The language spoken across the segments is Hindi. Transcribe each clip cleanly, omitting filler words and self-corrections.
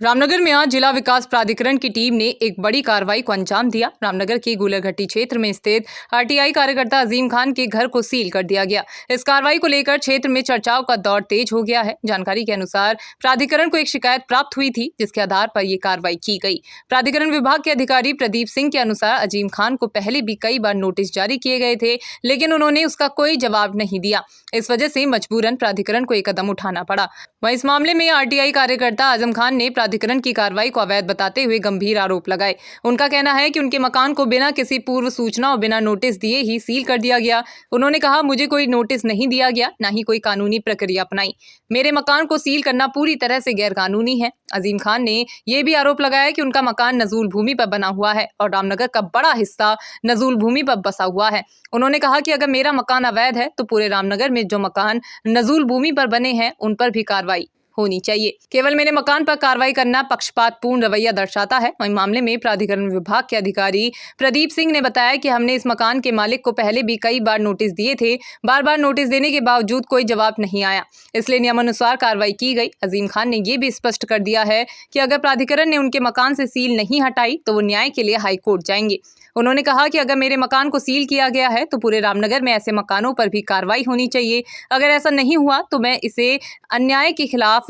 रामनगर में आज जिला विकास प्राधिकरण की टीम ने एक बड़ी कार्रवाई को अंजाम दिया। रामनगर के गुलरघट्टी क्षेत्र में स्थित आरटीआई कार्यकर्ता अजीम खान के घर को सील कर दिया गया। इस कार्रवाई को लेकर क्षेत्र में चर्चाओं का दौर तेज हो गया है। जानकारी के अनुसार प्राधिकरण को एक शिकायत प्राप्त हुई थी, जिसके आधार पर यह कार्रवाई की गई। प्राधिकरण विभाग के अधिकारी प्रदीप सिंह के अनुसार अजीम खान को पहले भी कई बार नोटिस जारी किए गए थे, लेकिन उन्होंने उसका कोई जवाब नहीं दिया। इस वजह से मजबूरन प्राधिकरण को एक कदम उठाना पड़ा। वहीं इस मामले में आरटीआई कार्यकर्ता आजम खान ने प्राधिकरण की कार्रवाई को अवैध बताते हुए गंभीर आरोप लगाए। उनका कहना है कि उनके मकान को बिना किसी पूर्व सूचना और बिना नोटिस दिए ही सील कर दिया गया। उन्होंने कहा, मुझे कोई नोटिस नहीं दिया गया, ना ही कोई कानूनी प्रक्रिया अपनाई। मेरे मकान को सील करना पूरी तरह से गैर कानूनी है। अजीम खान ने यह भी आरोप लगाया कि उनका मकान नजूल भूमि पर बना हुआ है और रामनगर का बड़ा हिस्सा नजूल भूमि पर बसा हुआ है। उन्होंने कहा कि अगर मेरा मकान अवैध है तो पूरे रामनगर में जो मकान नजूल भूमि पर बने हैं उन पर भी कार्रवाई होनी चाहिए। केवल मेरे मकान पर कार्रवाई करना पक्षपातपूर्ण रवैया दर्शाता है। वहीं मामले में प्राधिकरण विभाग के अधिकारी प्रदीप सिंह ने बताया कि हमने इस मकान के मालिक को पहले भी कई बार नोटिस दिए थे। बार बार नोटिस देने के बावजूद कोई जवाब नहीं आया, इसलिए नियमानुसार कार्रवाई की गई। अजीम खान ने यह भी स्पष्ट कर दिया है कि अगर प्राधिकरण ने उनके मकान से सील नहीं हटाई तो वो न्याय के लिए हाईकोर्ट जाएंगे। उन्होंने कहा कि अगर मेरे मकान को सील किया गया है तो पूरे रामनगर में ऐसे मकानों पर भी कार्रवाई होनी चाहिए। अगर ऐसा नहीं हुआ तो मैं इसे अन्याय के खिलाफ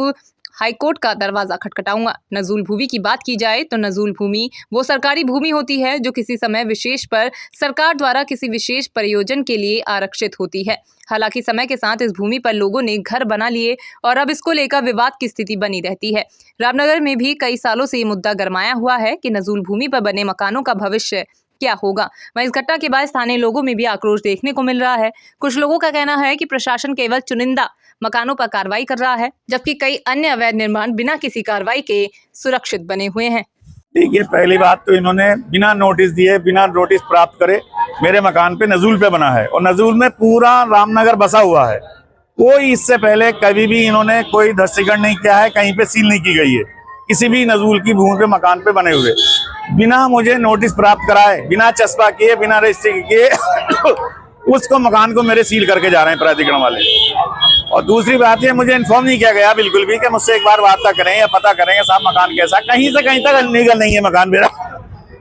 हाईकोर्ट का दरवाजा खटखटाऊंगा। नजूल भूमि की बात की जाए तो नजूल भूमि वो सरकारी भूमि होती है जो किसी समय विशेष पर सरकार द्वारा किसी विशेष प्रयोजन के लिए आरक्षित होती है। हालांकि समय के साथ इस भूमि पर लोगों ने घर बना लिए और अब इसको लेकर विवाद की स्थिति बनी रहती है। रामनगर में भी कई सालों से ये मुद्दा गरमाया हुआ है कि नजूल भूमि पर बने मकानों का भविष्य क्या होगा। वहीं इस घटना के बाद स्थानीय लोगों में भी आक्रोश देखने को मिल रहा है। कुछ लोगों का कहना है कि प्रशासन केवल चुनिंदा मकानों पर कार्रवाई कर रहा है, जबकि कई अन्य अवैध निर्माण बिना किसी कार्रवाई के सुरक्षित बने हुए हैं। देखिए, पहली बात तो इन्होंने बिना नोटिस दिए, बिना नोटिस प्राप्त करे मेरे मकान पे नजूल पे बना है और नजूल में पूरा रामनगर बसा हुआ है। कोई इससे पहले कभी भी इन्होंने कोई धस्तीकरण नहीं किया है, कहीं पे सील नहीं की गई है किसी भी नजूल की भूमि पे मकान पे बने हुए। बिना मुझे नोटिस प्राप्त कराए, बिना चस्पा किए, बिना रजिस्ट्री किए उसको मकान को मेरे सील करके जा रहे हैं प्राधिकरण वाले। और दूसरी बात है, मुझे इन्फॉर्म नहीं किया गया बिल्कुल भी कि मुझसे एक बार वार्ता करें या पता करें कि साहब मकान कैसा। कहीं से कहीं तक लीगल नहीं है मकान मेरा।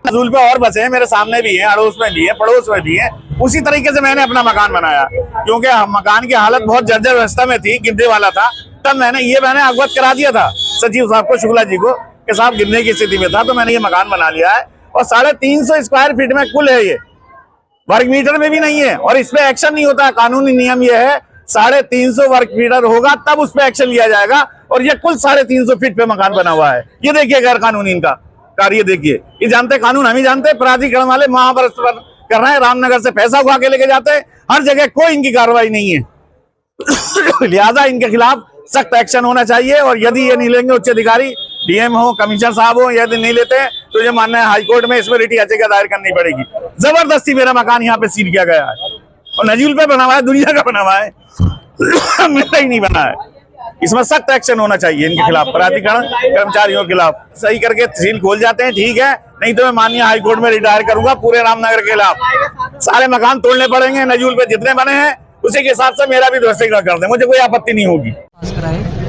नजूल पे और बसे हैं, मेरे सामने भी हैं, अड़ोस में भी है, पड़ोस में भी है। उसी तरीके से मैंने अपना मकान बनाया, क्योंकि मकान की हालत बहुत जर्जर अवस्था में थी, गिरने वाला था। तब मैंने अवगत करा दिया था सचिव साहब को, शुक्ला जी को, कि साहब गिरने की स्थिति में था। तो मैंने ये मकान बना लिया है और 350 स्क्वायर फीट में कुल है, ये वर्ग मीटर में भी नहीं है और इस पे एक्शन नहीं होता। कानूनी नियम ये है 350 वर्ग मीटर होगा तब उस पे एक्शन लिया जाएगा और ये कुल 350 फीट पे मकान बना हुआ है। ये देखिए गैर कानूनी इनका कार्य, देखिए ये जानते कानून, हम ही जानते। प्राधिकरण वाले महाबरस कर रहे हैं, रामनगर से पैसा उठा के लेके जाते हैं, हर जगह कोई इनकी कार्रवाई नहीं है। लिहाजा इनके खिलाफ सख्त एक्शन होना चाहिए और यदि ये नहीं लेंगे उच्च अधिकारी, डीएम हो, कमिश्नर साहब हो, यदि नहीं लेते हैं तो ये मानना है हाईकोर्ट में इसमें रिट याचिका दायर करनी पड़ेगी। जबरदस्ती मेरा मकान यहाँ पे सील किया गया है और नजूल पे बना हुआ है, दुनिया का बना हुआ है, मेरा ही नहीं बना है। इसमें सख्त एक्शन होना चाहिए इनके खिलाफ, प्राधिकरण कर्मचारियों के खिलाफ। सही करके सील खोल जाते हैं, ठीक है, नहीं तो मैं माननीय हाईकोर्ट में रिटायर करूंगा पूरे रामनगर के खिलाफ। सारे मकान तोड़ने पड़ेंगे, नजूल पे जितने बने हैं उसी के हिसाब से मेरा भी ध्वस्तीकरण कर दें, मुझे कोई आपत्ति नहीं होगी।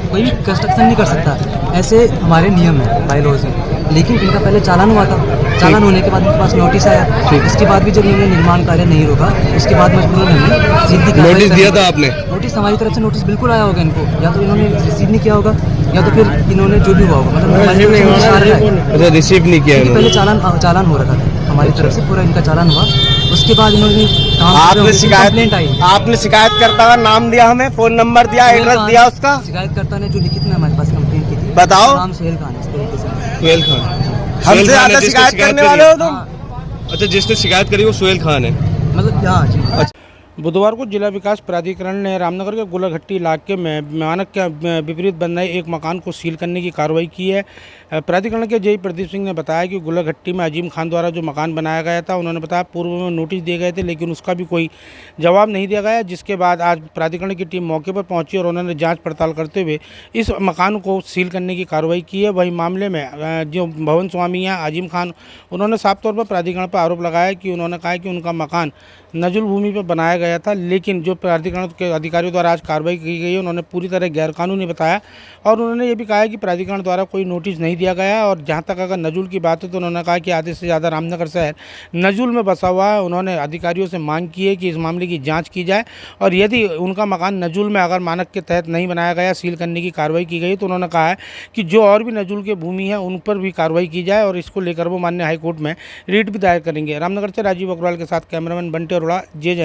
कोई भी कंस्ट्रक्शन नहीं कर सकता, ऐसे हमारे नियम है, बाय लॉज है। लेकिन इनका पहले चालान हुआ था, चालान होने के बाद इनके पास नोटिस आया। उसके बाद भी जब इन्होंने निर्माण कार्य नहीं रोका, उसके बाद मजबूरन हमने सीधी नोटिस दिया था आपने? नोटिस हमारी तरफ से नोटिस बिल्कुल आया होगा इनको, या तो इन्होंने रिसीव नहीं किया होगा या तो फिर इन्होंने जो भी हुआ होगा, मतलब रिसीव नहीं किया। पहले चालान हो रखा था हमारी तरफ से, पूरा इनका चालान हुआ। उसके बाद इन्होंने आपने शिकायतकर्ता का नाम दिया, हमें फोन नंबर दिया, एड्रेस दिया उसका। शिकायतकर्ता ने जो लिखित में हमारे पास कंप्लेंट की थी, बताओ। नाम सुहेल खान है, इस तरीके से। सुहेल खान, हमसे ज्यादा शिकायत करने वाले हो तुम? अच्छा, जिसने शिकायत करी वो सुहेल खान है, मतलब हाँ जी। बुधवार को जिला विकास प्राधिकरण ने रामनगर के गुलरघट्टी इलाके में मानक के विपरीत बन रहे एक मकान को सील करने की कार्रवाई की है। प्राधिकरण के जेई प्रदीप सिंह ने बताया कि गुलरघट्टी में अजीम खान द्वारा जो मकान बनाया गया था, उन्होंने बताया पूर्व में नोटिस दिए गए थे लेकिन उसका भी कोई जवाब नहीं दिया गया, जिसके बाद आज प्राधिकरण की टीम मौके पर पहुंची और उन्होंने जांच पड़ताल करते हुए इस मकान को सील करने की कार्रवाई की है। वही मामले में जो भवन स्वामी हैं अजीम खान, उन्होंने साफ तौर पर प्राधिकरण पर आरोप लगाया कि उन्होंने कहा कि उनका मकान नजूल भूमि पर बनाया गया गया था, लेकिन जो प्राधिकरण के अधिकारियों द्वारा आज कार्रवाई की गई है उन्होंने पूरी तरह गैरकानूनी बताया और उन्होंने ये भी कहा है कि प्राधिकरण द्वारा कोई नोटिस नहीं दिया गया। और जहाँ तक अगर नजूल की बात है तो उन्होंने कहा कि आधे से ज़्यादा रामनगर शहर नजूल में बसा हुआ है। उन्होंने अधिकारियों से मांग की है कि इस मामले की जाँच की जाए और यदि उनका मकान नजूल में अगर मानक के तहत नहीं बनाया गया, सील करने की कार्रवाई की गई, तो उन्होंने कहा है कि जो और भी नजूल के भूमि है उन पर भी कार्रवाई की जाए और इसको लेकर वो माननीय हाईकोर्ट में रिट भी दायर करेंगे। रामनगर से राजीव अग्रवाल के साथ कैमरामैन बंटी अरोड़ा, जे।